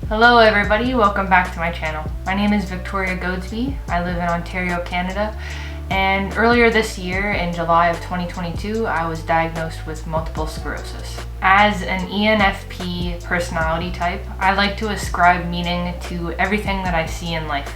Hello everybody, welcome back to my channel. My name is Victoria Goadsby. I live in Ontario, Canada, and earlier this year, in July of 2022, I was diagnosed with multiple sclerosis. As an ENFP personality type, I like to ascribe meaning to everything that I see in life,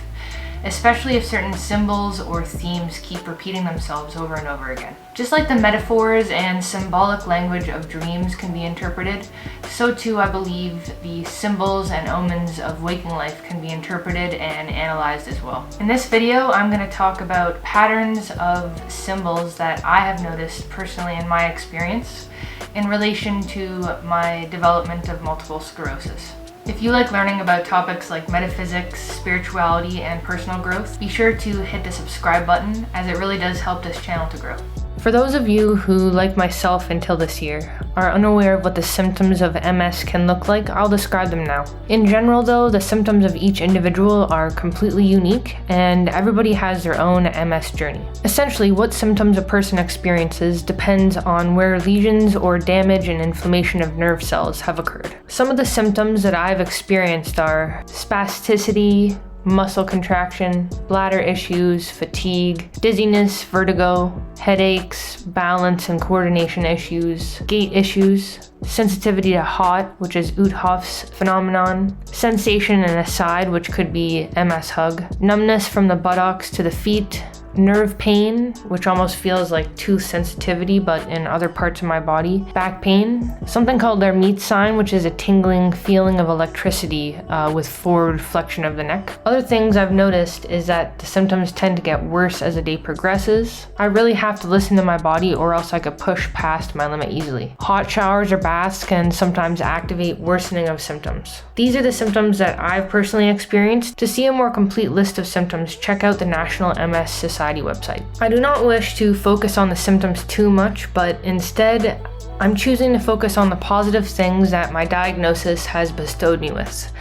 especially if certain symbols or themes keep repeating themselves over and over again. Just like the metaphors and symbolic language of dreams can be interpreted, so too I believe the symbols and omens of waking life can be interpreted and analyzed as well. In this video, I'm going to talk about patterns of symbols that I have noticed personally in my experience in relation to my development of multiple sclerosis. If you like learning about topics like metaphysics, spirituality, and personal growth, be sure to hit the subscribe button, as it really does help this channel to grow. For those of you who, like myself until this year, are unaware of what the symptoms of MS can look like, I'll describe them now. In general though, the symptoms of each individual are completely unique, and everybody has their own MS journey. Essentially, what symptoms a person experiences depends on where lesions or damage and inflammation of nerve cells have occurred. Some of the symptoms that I've experienced are spasticity, muscle contraction, bladder issues, fatigue, dizziness, vertigo, headaches, balance and coordination issues, gait issues, sensitivity to hot, which is Uthof's phenomenon, sensation in a side, which could be MS hug, numbness from the buttocks to the feet, nerve pain, which almost feels like tooth sensitivity but in other parts of my body, back pain, something called their meat sign, which is a tingling feeling of electricity with forward flexion of the neck. Other things I've noticed is that the symptoms tend to get worse as the day progresses. I really have to listen to my body or else I could push past my limit easily. Hot showers or baths can sometimes activate worsening of symptoms. These are the symptoms that I've personally experienced. To see a more complete list of symptoms, check out the National MS Society website. I do not wish to focus on the symptoms too much, but instead I'm choosing to focus on the positive things that my diagnosis has bestowed me with,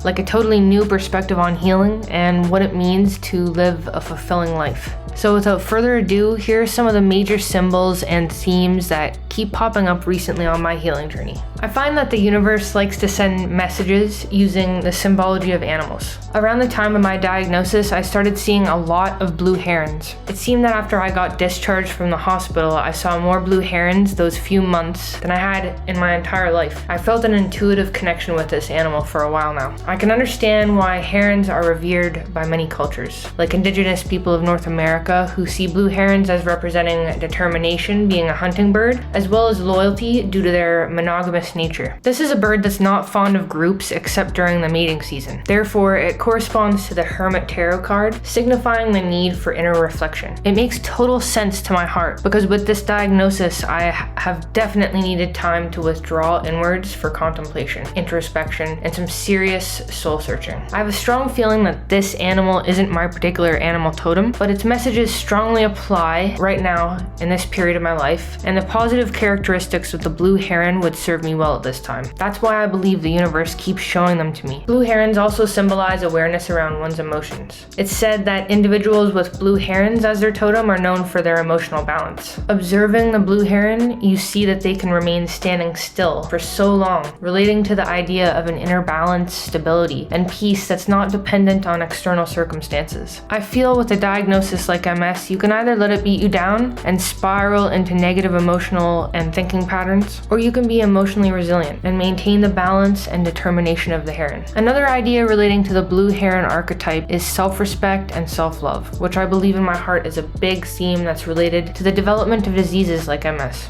like a totally new perspective on healing and what it means to live a fulfilling life. So without further ado, here are some of the major symbols and themes that keep popping up recently on my healing journey. I find that the universe likes to send messages using the symbology of animals. Around the time of my diagnosis, I started seeing a lot of blue herons. It seemed that after I got discharged from the hospital, I saw more blue herons those few months than I had in my entire life. I felt an intuitive connection with this animal for a while now. I can understand why herons are revered by many cultures, like indigenous people of North America who see blue herons as representing determination, being a hunting bird, as well as loyalty due to their monogamous nature. This is a bird that's not fond of groups except during the mating season. Therefore, it corresponds to the Hermit Tarot card, signifying the need for inner reflection. It makes total sense to my heart, because with this diagnosis, I have definitely needed time to withdraw inwards for contemplation, introspection, and some serious soul searching. I have a strong feeling that this animal isn't my particular animal totem, but its messages strongly apply right now in this period of my life, and the positive characteristics of the blue heron would serve me well at this time. That's why I believe the universe keeps showing them to me. Blue herons also symbolize awareness around one's emotions. It's said that individuals with blue herons as their totem are known for their emotional balance. Observing the blue heron, you see that they can remain standing still for so long, relating to the idea of an inner balance, stability, and peace that's not dependent on external circumstances. I feel with a diagnosis like MS, you can either let it beat you down and spiral into negative emotional and thinking patterns, or you can be emotionally resilient and maintain the balance and determination of the heron. Another idea relating to the blue heron archetype is self-respect and self-love, which I believe in my heart is a big theme that's related to the development of diseases like MS.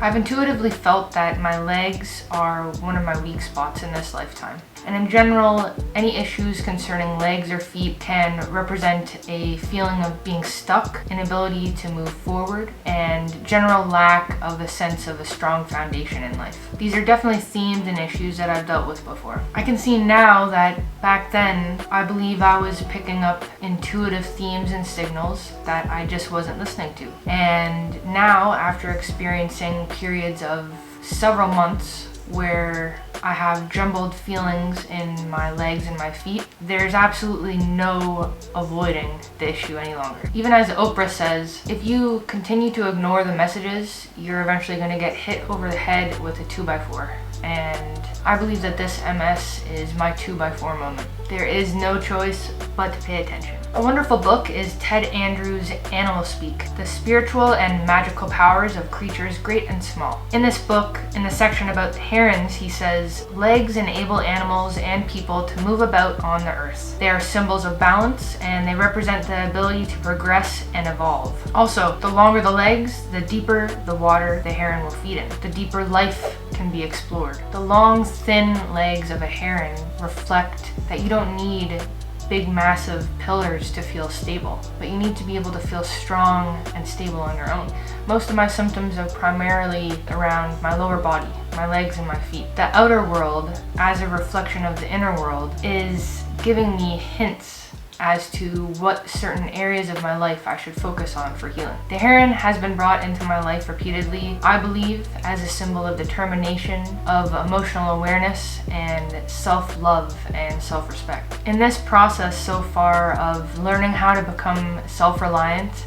I've intuitively felt that my legs are one of my weak spots in this lifetime. And in general, any issues concerning legs or feet can represent a feeling of being stuck, inability to move forward, and general lack of a sense of a strong foundation in life. These are definitely themes and issues that I've dealt with before. I can see now that back then, I believe I was picking up intuitive themes and signals that I just wasn't listening to. And now, after experiencing periods of several months where I have jumbled feelings in my legs and my feet. There's absolutely no avoiding the issue any longer. Even as Oprah says, if you continue to ignore the messages, you're eventually going to get hit over the head with a 2x4. And I believe that this MS is my 2x4 moment. There is no choice but to pay attention. A wonderful book is Ted Andrews' Animal Speak, The Spiritual and Magical Powers of Creatures Great and Small. In this book, in the section about herons, he says, legs enable animals and people to move about on the earth. They are symbols of balance, and they represent the ability to progress and evolve. Also, the longer the legs, the deeper the water the heron will feed in. The deeper life can be explored. The long, thin legs of a heron reflect that you don't need big, massive pillars to feel stable, but you need to be able to feel strong and stable on your own. Most of my symptoms are primarily around my lower body, my legs and my feet. The outer world, as a reflection of the inner world, is giving me hints as to what certain areas of my life I should focus on for healing. The heron has been brought into my life repeatedly, I believe, as a symbol of determination, of emotional awareness, and self-love and self-respect. In this process so far of learning how to become self-reliant,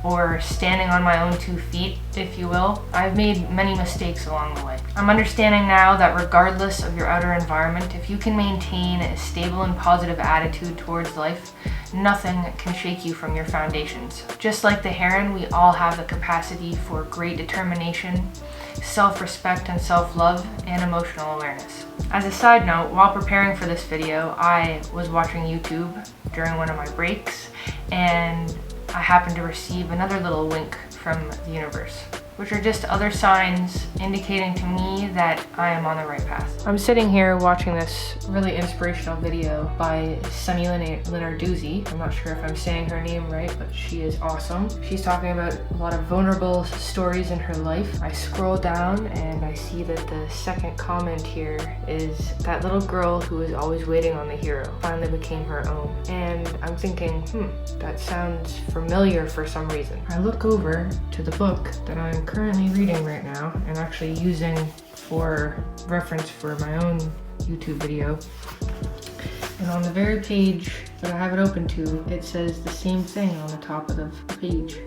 or standing on my own 2 feet, if you will, I've made many mistakes along the way. I'm understanding now that regardless of your outer environment, if you can maintain a stable and positive attitude towards life, nothing can shake you from your foundations. Just like the heron, we all have the capacity for great determination, self-respect and self-love, and emotional awareness. As a side note, while preparing for this video, I was watching YouTube during one of my breaks, and I happened to receive another little wink from the universe, which are just other signs indicating to me that I am on the right path. I'm sitting here watching this really inspirational video by Sunny Lenarduzzi. I'm not sure if I'm saying her name right, but she is awesome. She's talking about a lot of vulnerable stories in her life. I scroll down and I see that the second comment here is that little girl who is always waiting on the hero finally became her own. And I'm thinking, that sounds familiar for some reason. I look over to the book that I'm currently reading right now and actually using for reference for my own YouTube video. And on the very page that I have it open to, it says the same thing on the top of the page.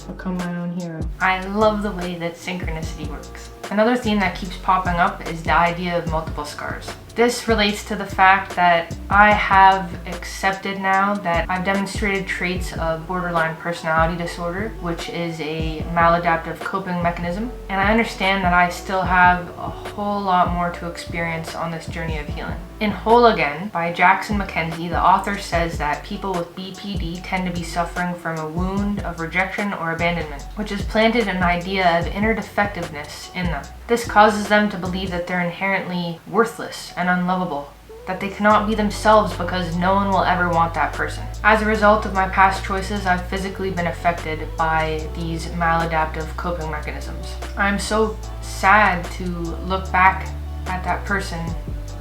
Become my own hero. I love the way that synchronicity works. Another theme that keeps popping up is the idea of multiple scars. This relates to the fact that I have accepted now that I've demonstrated traits of borderline personality disorder, which is a maladaptive coping mechanism, and I understand that I still have a whole lot more to experience on this journey of healing. In Whole Again by Jackson Mackenzie, the author says that people with BPD tend to be suffering from a wound of rejection or abandonment, which has planted an idea of inner defectiveness in them. This causes them to believe that they're inherently worthless and unlovable, that they cannot be themselves because no one will ever want that person. As a result of my past choices, I've physically been affected by these maladaptive coping mechanisms. I'm so sad to look back at that person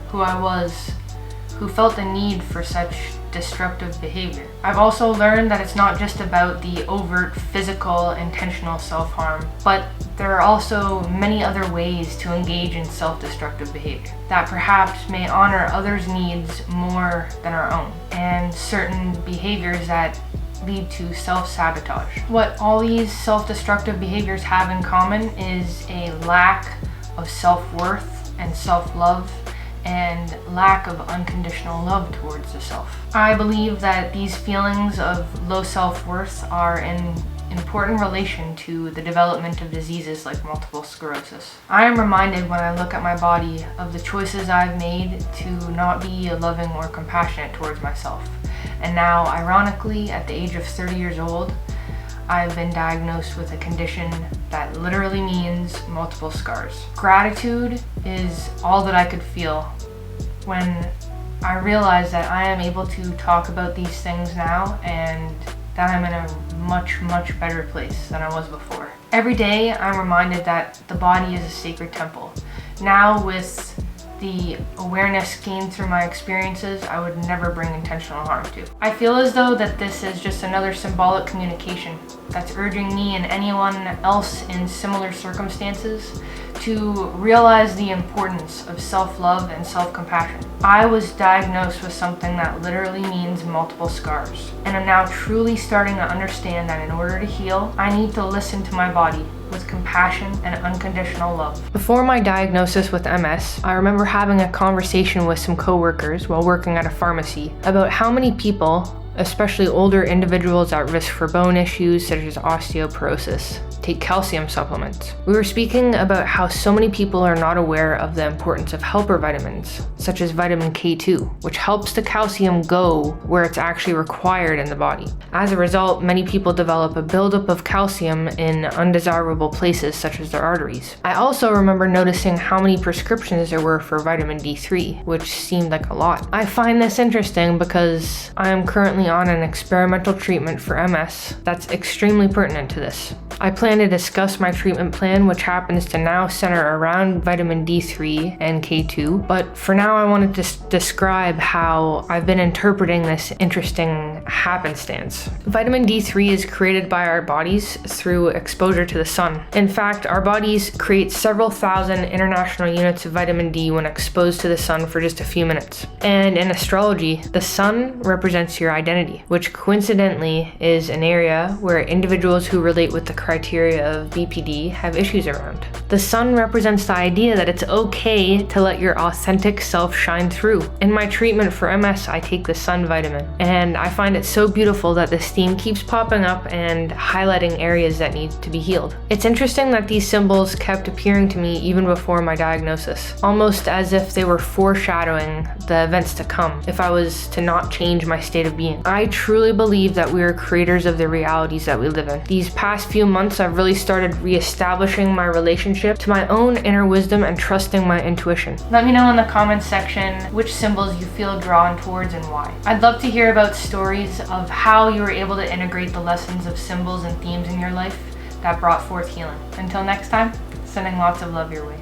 who I was, who felt the need for such destructive behavior. I've also learned that it's not just about the overt physical intentional self-harm, but there are also many other ways to engage in self-destructive behavior that perhaps may honor others' needs more than our own, and certain behaviors that lead to self-sabotage. What all these self-destructive behaviors have in common is a lack of self-worth and self-love, and lack of unconditional love towards the self. I believe that these feelings of low self-worth are in important relation to the development of diseases like multiple sclerosis. I am reminded when I look at my body of the choices I've made to not be loving or compassionate towards myself. And now, ironically, at the age of 30 years old, I've been diagnosed with a condition that literally means multiple scars. Gratitude is all that I could feel when I realized that I am able to talk about these things now and that I'm in a much, much better place than I was before. Every day I'm reminded that the body is a sacred temple. Now with the awareness gained through my experiences, I would never bring intentional harm to. I feel as though that this is just another symbolic communication that's urging me and anyone else in similar circumstances to realize the importance of self-love and self-compassion. I was diagnosed with something that literally means multiple scars, and I'm now truly starting to understand that in order to heal, I need to listen to my body with compassion and unconditional love. Before my diagnosis with MS, I remember having a conversation with some coworkers while working at a pharmacy about how many people, especially older individuals at risk for bone issues such as osteoporosis, take calcium supplements. We were speaking about how so many people are not aware of the importance of helper vitamins, such as vitamin K2, which helps the calcium go where it's actually required in the body. As a result, many people develop a buildup of calcium in undesirable places such as their arteries. I also remember noticing how many prescriptions there were for vitamin D3, which seemed like a lot. I find this interesting because I am currently on an experimental treatment for MS that's extremely pertinent to this. I plan to discuss my treatment plan, which happens to now center around vitamin D3 and K2, but for now I wanted to describe how I've been interpreting this interesting happenstance. Vitamin D3 is created by our bodies through exposure to the sun. In fact, our bodies create several thousand international units of vitamin D when exposed to the sun for just a few minutes. And in astrology, the sun represents your identity, which coincidentally is an area where individuals who relate with the criteria of BPD have issues around. The sun represents the idea that it's okay to let your authentic self shine through. In my treatment for MS, I take the sun vitamin, and I find it so beautiful that this theme keeps popping up and highlighting areas that need to be healed. It's interesting that these symbols kept appearing to me even before my diagnosis, almost as if they were foreshadowing the events to come if I was to not change my state of being. I truly believe that we are creators of the realities that we live in. These past few months, I've really started reestablishing my relationship to my own inner wisdom and trusting my intuition. Let me know in the comments section which symbols you feel drawn towards and why. I'd love to hear about stories of how you were able to integrate the lessons of symbols and themes in your life that brought forth healing. Until next time, sending lots of love your way.